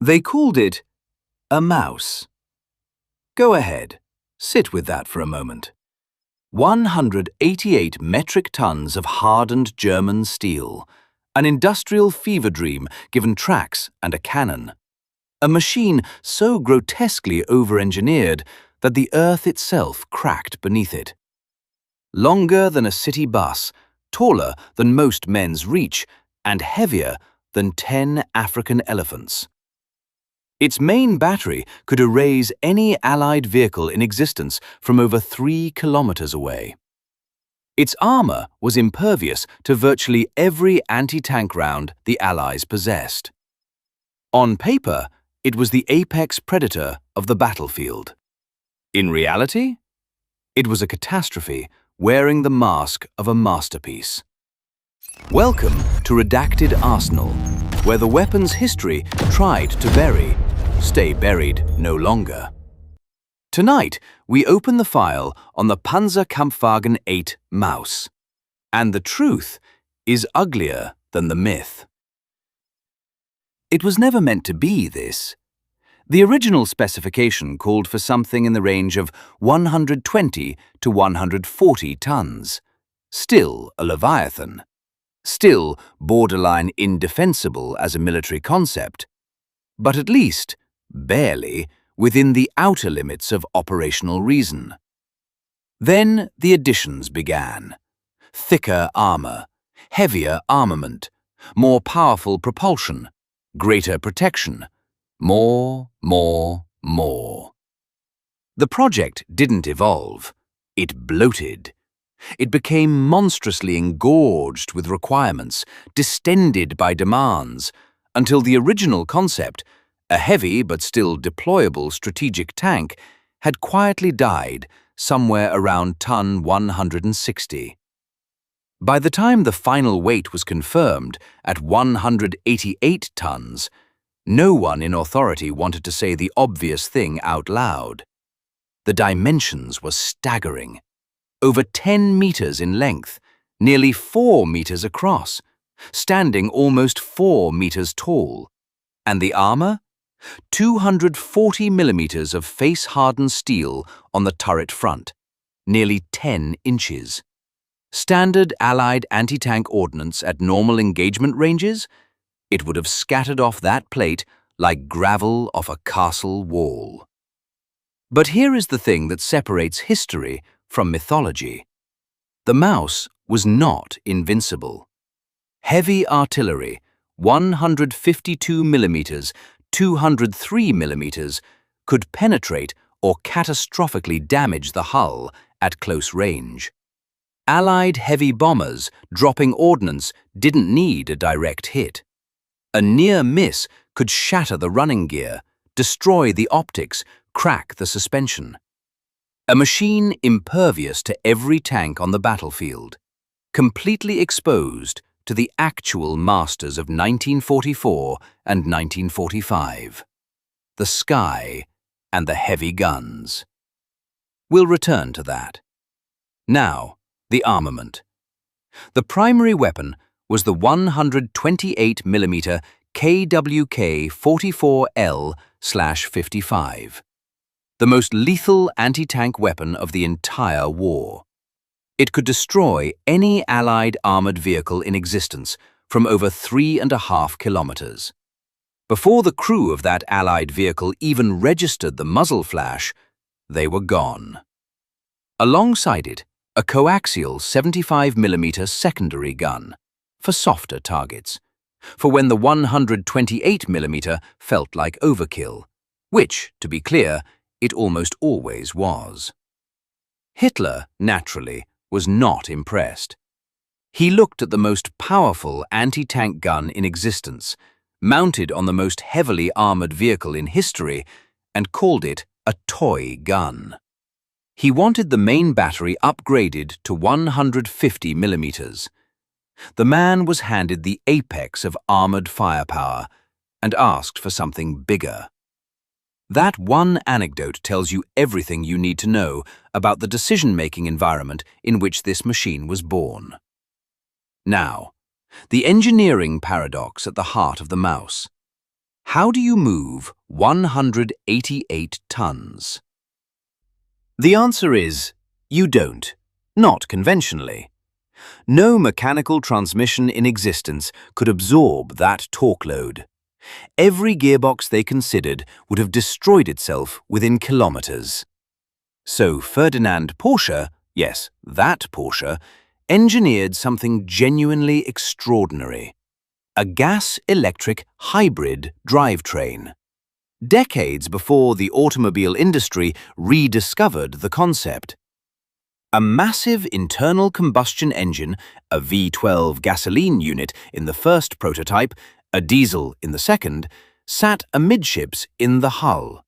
They called it a mouse. Go ahead, sit with that for a moment. 188 metric tons of hardened German steel, an industrial fever dream given tracks and a cannon. A machine so grotesquely over-engineered that the earth itself cracked beneath it. Longer than a city bus, taller than most men's reach, and heavier than 10 African elephants. Its main battery could erase any Allied vehicle in existence from over 3 kilometers away. Its armor was impervious to virtually every anti-tank round the Allies possessed. On paper, it was the apex predator of the battlefield. In reality, it was a catastrophe wearing the mask of a masterpiece. Welcome to Redacted Arsenal, where the weapon's history tried to bury, stay buried no longer. Tonight, we open the file on the Panzer VIII Maus. And the truth is uglier than the myth. It was never meant to be this. The original specification called for something in the range of 120 to 140 tons. Still a Leviathan. Still borderline indefensible as a military concept. But at least, barely, within the outer limits of operational reason. Then the additions began. Thicker armor, heavier armament, more powerful propulsion, greater protection, more. The project didn't evolve, it bloated. It became monstrously engorged with requirements, distended by demands, until the original concept, a heavy but still deployable strategic tank, had quietly died somewhere around ton 160. By the time the final weight was confirmed at 188 tons, no one in authority wanted to say the obvious thing out loud. The dimensions were staggering. Over 10 meters in length, nearly 4 meters across, standing almost 4 meters tall. And the armor? 240 millimeters of face-hardened steel on the turret front, nearly 10 inches. Standard Allied anti-tank ordnance at normal engagement ranges? It would have scattered off that plate like gravel off a castle wall. But here is the thing that separates history from mythology. The Maus was not invincible. Heavy artillery, 152 millimeters, 203 millimeters, could penetrate or catastrophically damage the hull at close range. Allied heavy bombers dropping ordnance didn't need a direct hit. A near miss could shatter the running gear, destroy the optics, crack the suspension. A machine impervious to every tank on the battlefield, completely exposed to the actual masters of 1944 and 1945, the sky and the heavy guns. We'll return to that. Now, the armament. The primary weapon was the 128mm KWK 44L/55, the most lethal anti-tank weapon of the entire war. It could destroy any Allied armored vehicle in existence from over 3.5 kilometers. Before the crew of that Allied vehicle even registered the muzzle flash, they were gone. Alongside it, a coaxial 75mm secondary gun, for softer targets, for when the 128mm felt like overkill, which, to be clear, it almost always was. Hitler, naturally, was not impressed. He looked at the most powerful anti-tank gun in existence, mounted on the most heavily armored vehicle in history, and called it a toy gun. He wanted the main battery upgraded to 150 millimeters. The man was handed the apex of armored firepower and asked for something bigger. That one anecdote tells you everything you need to know about the decision-making environment in which this machine was born. Now, the engineering paradox at the heart of the Maus. How do you move 188 tons? The answer is, you don't. Not conventionally. No mechanical transmission in existence could absorb that torque load. Every gearbox they considered would have destroyed itself within kilometers. So Ferdinand Porsche, yes, that Porsche, engineered something genuinely extraordinary. A gas-electric hybrid drivetrain. Decades before the automobile industry rediscovered the concept. A massive internal combustion engine, a V12 gasoline unit in the first prototype, a diesel in the second, sat amidships in the hull.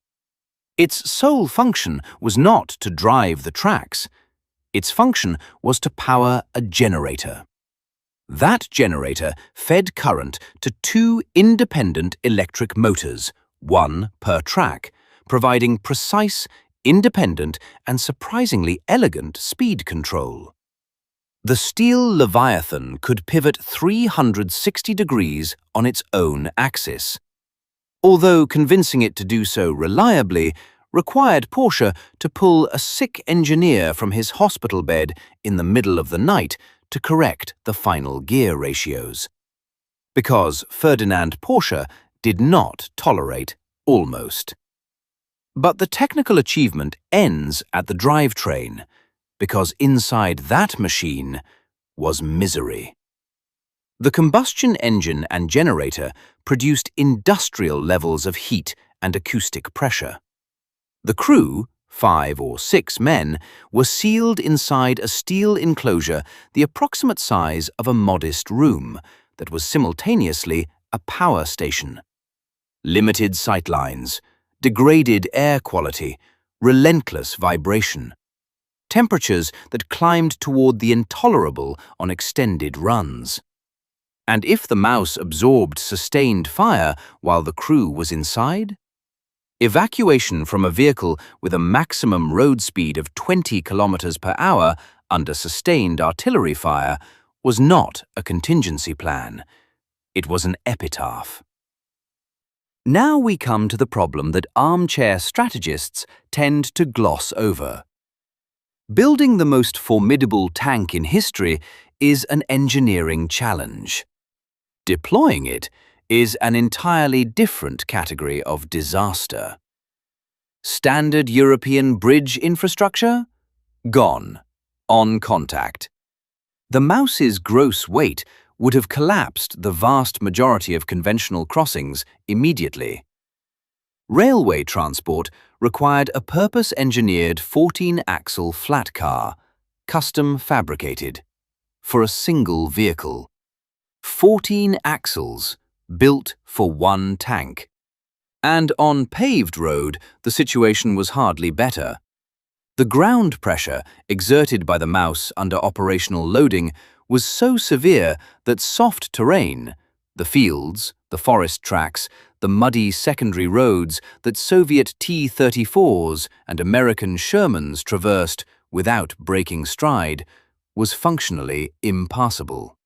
Its sole function was not to drive the tracks. Its function was to power a generator. That generator fed current to two independent electric motors, one per track, providing precise, independent, and surprisingly elegant speed control. The steel Leviathan could pivot 360 degrees on its own axis. Although convincing it to do so reliably required Porsche to pull a sick engineer from his hospital bed in the middle of the night to correct the final gear ratios. Because Ferdinand Porsche did not tolerate almost. But the technical achievement ends at the drivetrain, because inside that machine was misery. The combustion engine and generator produced industrial levels of heat and acoustic pressure. The crew, 5 or 6 men, were sealed inside a steel enclosure the approximate size of a modest room that was simultaneously a power station. Limited sightlines, degraded air quality, relentless vibration. Temperatures that climbed toward the intolerable on extended runs. And if the Maus absorbed sustained fire while the crew was inside? Evacuation from a vehicle with a maximum road speed of 20 kilometers per hour under sustained artillery fire was not a contingency plan. It was an epitaph. Now we come to the problem that armchair strategists tend to gloss over. Building the most formidable tank in history is an engineering challenge. Deploying it is an entirely different category of disaster. Standard European bridge infrastructure? Gone. On contact. The Maus's gross weight would have collapsed the vast majority of conventional crossings immediately. Railway transport required a purpose-engineered 14-axle flat car, custom fabricated, for a single vehicle. 14 axles, built for one tank. And on paved road, the situation was hardly better. The ground pressure exerted by the Maus under operational loading was so severe that soft terrain, the fields, the forest tracks, the muddy secondary roads that Soviet T-34s and American Shermans traversed without breaking stride, was functionally impassable.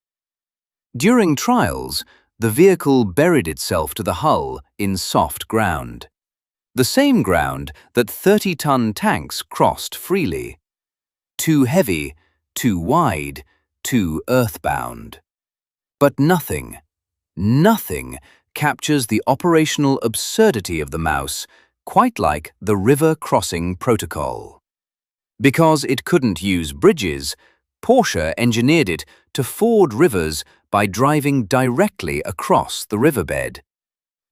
During trials, the vehicle buried itself to the hull in soft ground. The same ground that 30-ton tanks crossed freely. Too heavy, too wide, too earthbound. But nothing captures the operational absurdity of the Maus quite like the river crossing protocol. Because it couldn't use bridges, Porsche engineered it to ford rivers by driving directly across the riverbed.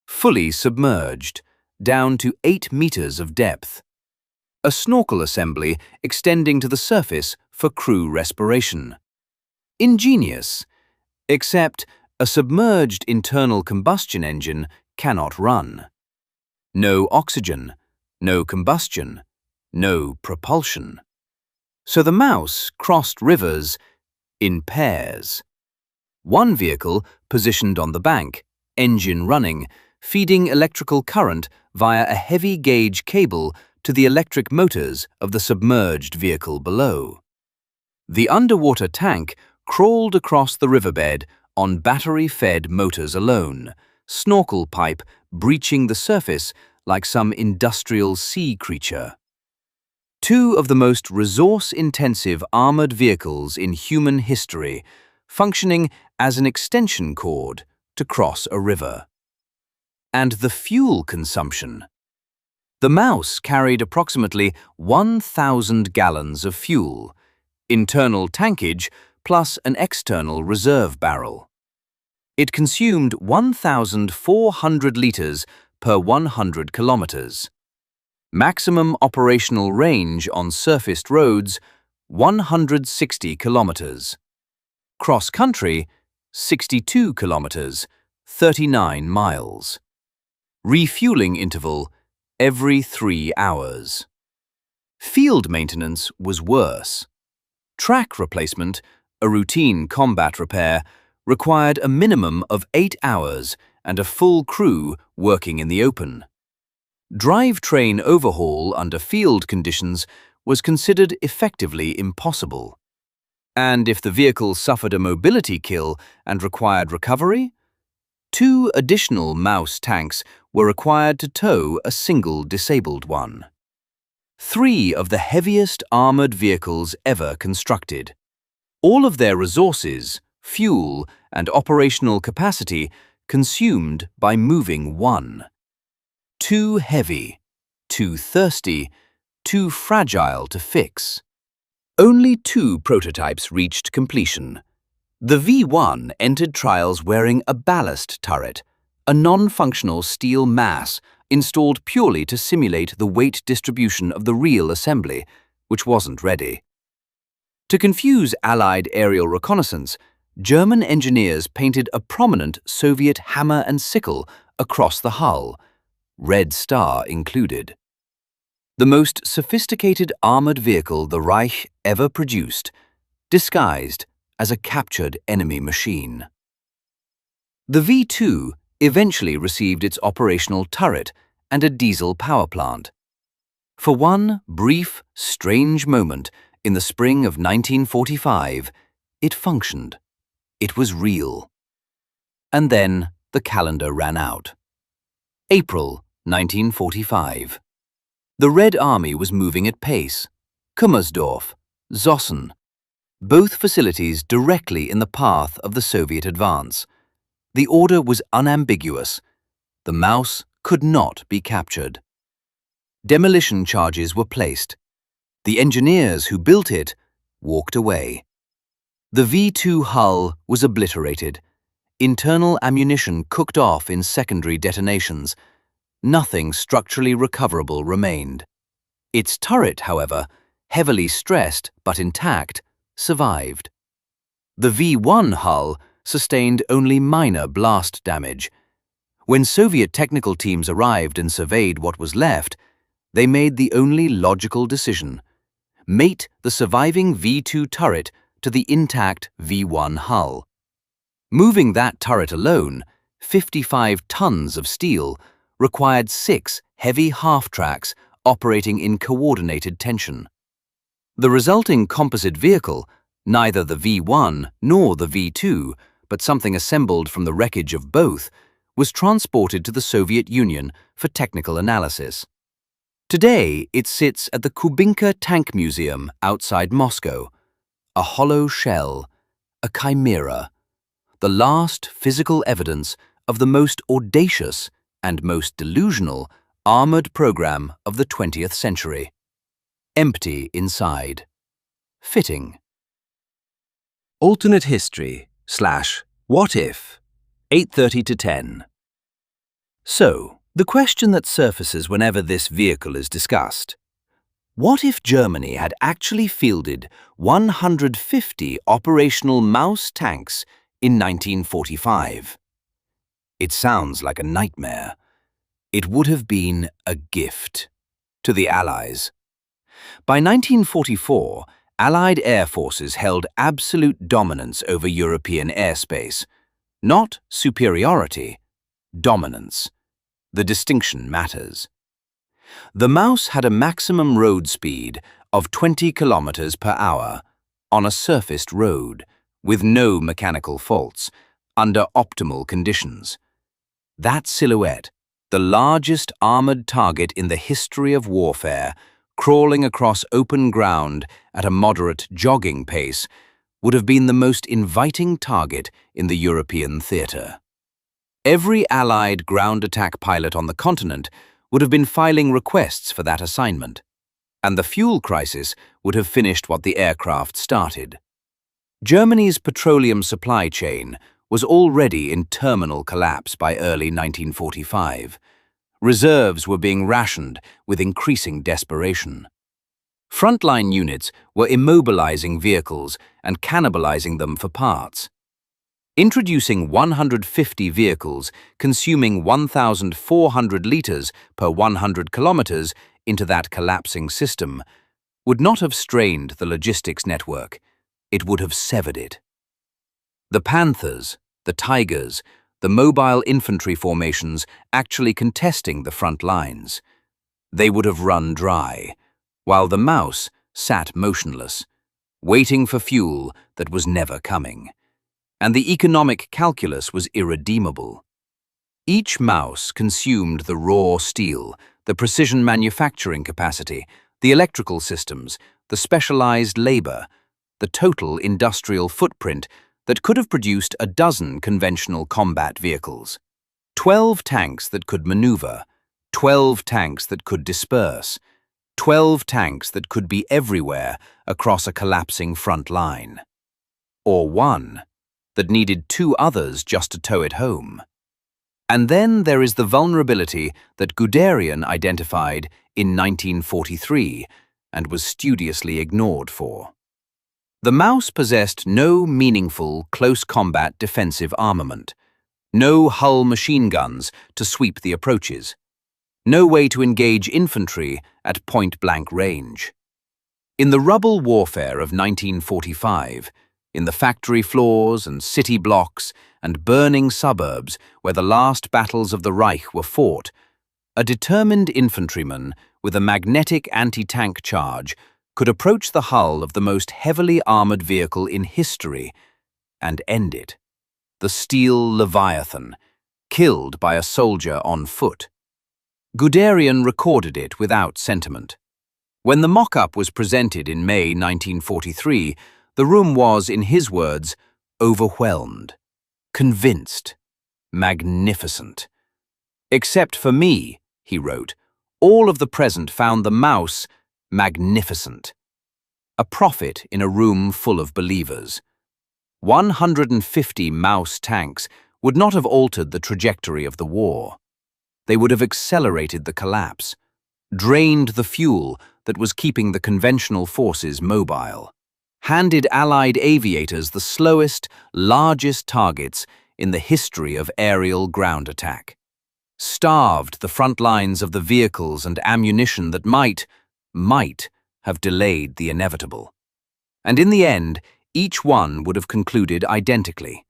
Fully submerged, down to 8 meters of depth. A snorkel assembly extending to the surface for crew respiration. Ingenious, except a submerged internal combustion engine cannot run. No oxygen, no combustion, no propulsion. So the Maus crossed rivers in pairs. One vehicle positioned on the bank, engine running, feeding electrical current via a heavy-gauge cable to the electric motors of the submerged vehicle below. The underwater tank crawled across the riverbed on battery-fed motors alone, snorkel pipe breaching the surface like some industrial sea creature. Two of the most resource-intensive armored vehicles in human history, functioning as an extension cord to cross a river. And the fuel consumption. The Maus carried approximately 1,000 gallons of fuel, internal tankage plus an external reserve barrel. It consumed 1,400 litres per 100 kilometres. Maximum operational range on surfaced roads, 160 kilometres. Cross-country, 62 kilometres, 39 miles. Refueling interval, every 3 hours. Field maintenance was worse. Track replacement, a routine combat repair, required a minimum of 8 hours and a full crew working in the open. Drivetrain overhaul under field conditions was considered effectively impossible. And if the vehicle suffered a mobility kill and required recovery, 2 additional Maus tanks were required to tow a single disabled one. 3 of the heaviest armored vehicles ever constructed. All of their resources, fuel, and operational capacity consumed by moving one. Too heavy, too thirsty, too fragile to fix. Only 2 prototypes reached completion. The V1 entered trials wearing a ballast turret, a non-functional steel mass installed purely to simulate the weight distribution of the real assembly, which wasn't ready. To confuse Allied aerial reconnaissance, German engineers painted a prominent Soviet hammer and sickle across the hull, Red Star included. The most sophisticated armored vehicle the Reich ever produced, disguised as a captured enemy machine. The V2 eventually received its operational turret and a diesel power plant. For one brief, strange moment in the spring of 1945, it functioned. It was real. And then the calendar ran out. April 1945. The Red Army was moving at pace. Kummersdorf, Zossen, both facilities directly in the path of the Soviet advance. The order was unambiguous. The Maus could not be captured. Demolition charges were placed. The engineers who built it walked away. The V2 hull was obliterated. Internal ammunition cooked off in secondary detonations. Nothing structurally recoverable remained. Its turret, however, heavily stressed but intact, survived. The V1 hull sustained only minor blast damage. When Soviet technical teams arrived and surveyed what was left, they made the only logical decision: mate the surviving V2 turret to the intact V1 hull. Moving that turret alone, 55 tons of steel, required 6 heavy half-tracks operating in coordinated tension. The resulting composite vehicle, neither the V1 nor the V2, but something assembled from the wreckage of both, was transported to the Soviet Union for technical analysis. Today, it sits at the Kubinka Tank Museum outside Moscow, a hollow shell, a chimera, the last physical evidence of the most audacious and most delusional armored program of the 20th century. Empty inside. Fitting. Alternate history / what if, 8:30 to 10. So, the question that surfaces whenever this vehicle is discussed: what if Germany had actually fielded 150 operational Maus tanks in 1945? It sounds like a nightmare. It would have been a gift to the Allies. By 1944, Allied air forces held absolute dominance over European airspace. Not superiority, dominance. The distinction matters. The Maus had a maximum road speed of 20 kilometers per hour on a surfaced road, with no mechanical faults, under optimal conditions. That silhouette, the largest armored target in the history of warfare, crawling across open ground at a moderate jogging pace, would have been the most inviting target in the European theatre. Every Allied ground attack pilot on the continent would have been filing requests for that assignment, and the fuel crisis would have finished what the aircraft started. Germany's petroleum supply chain was already in terminal collapse by early 1945. Reserves were being rationed with increasing desperation. Frontline units were immobilizing vehicles and cannibalizing them for parts. Introducing 150 vehicles consuming 1,400 litres per 100 kilometres into that collapsing system would not have strained the logistics network, it would have severed it. The Panthers, the Tigers, the mobile infantry formations actually contesting the front lines. They would have run dry, while the Maus sat motionless, waiting for fuel that was never coming. And the economic calculus was irredeemable. Each Maus consumed the raw steel, the precision manufacturing capacity, the electrical systems, the specialized labor, the total industrial footprint that could have produced a dozen conventional combat vehicles. 12 tanks that could maneuver, 12 tanks that could disperse, 12 tanks that could be everywhere across a collapsing front line. Or one that needed 2 others just to tow it home. And then there is the vulnerability that Guderian identified in 1943 and was studiously ignored for. The Maus possessed no meaningful close combat defensive armament, no Hull machine guns to sweep the approaches, no way to engage infantry at point-blank range. In the rubble warfare of 1945, in the factory floors and city blocks and burning suburbs where the last battles of the Reich were fought, a determined infantryman with a magnetic anti-tank charge could approach the hull of the most heavily armored vehicle in history and end it, the steel Leviathan, killed by a soldier on foot. Guderian recorded it without sentiment. When the mock-up was presented in May 1943, the room was, in his words, overwhelmed, convinced, magnificent. Except for me, he wrote, all of the present found the Maus magnificent. A prophet in a room full of believers. 150 Maus tanks would not have altered the trajectory of the war. They would have accelerated the collapse, drained the fuel that was keeping the conventional forces mobile, handed Allied aviators the slowest, largest targets in the history of aerial ground attack, starved the front lines of the vehicles and ammunition that might have delayed the inevitable. And in the end, each one would have concluded identically.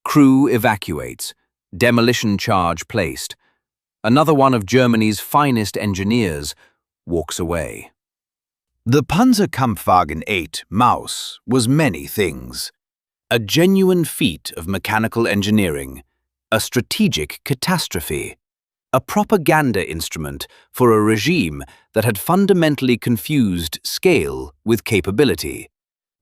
Crew evacuates, demolition charge placed. Another one of Germany's finest engineers walks away. The Panzerkampfwagen VIII Maus was many things. A genuine feat of mechanical engineering, a strategic catastrophe, a propaganda instrument for a regime that had fundamentally confused scale with capability,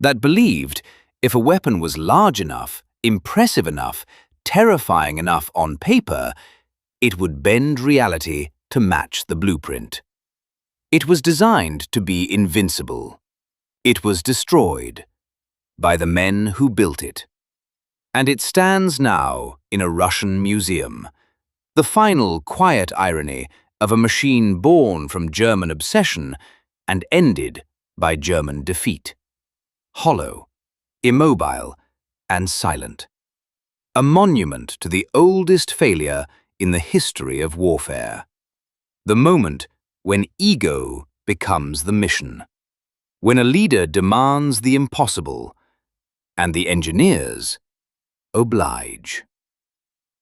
that believed if a weapon was large enough, impressive enough, terrifying enough on paper, it would bend reality to match the blueprint. It was designed to be invincible. It was destroyed by the men who built it. And it stands now in a Russian museum, the final quiet irony of a machine born from German obsession and ended by German defeat. Hollow, immobile, and silent. A monument to the oldest failure in the history of warfare. The moment when ego becomes the mission. When a leader demands the impossible, and the engineers oblige.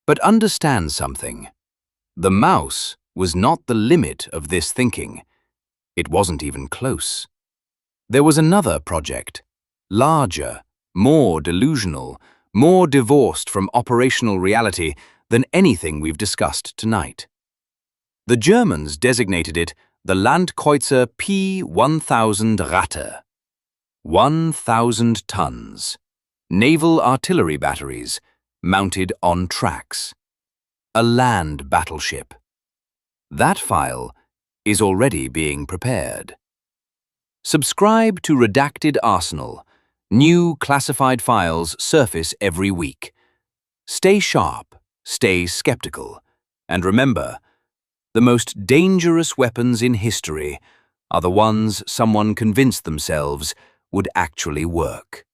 But understand something. The Maus was not the limit of this thinking. It wasn't even close. There was another project, larger, more delusional, more divorced from operational reality than anything we've discussed tonight. The Germans designated it the Landkreuzer P-1000 Ratte. 1,000 tons. Naval artillery batteries, mounted on tracks. A land battleship. That file is already being prepared. Subscribe to Redacted Arsenal. New classified files surface every week. Stay sharp, stay skeptical, and remember, the most dangerous weapons in history are the ones someone convinced themselves would actually work.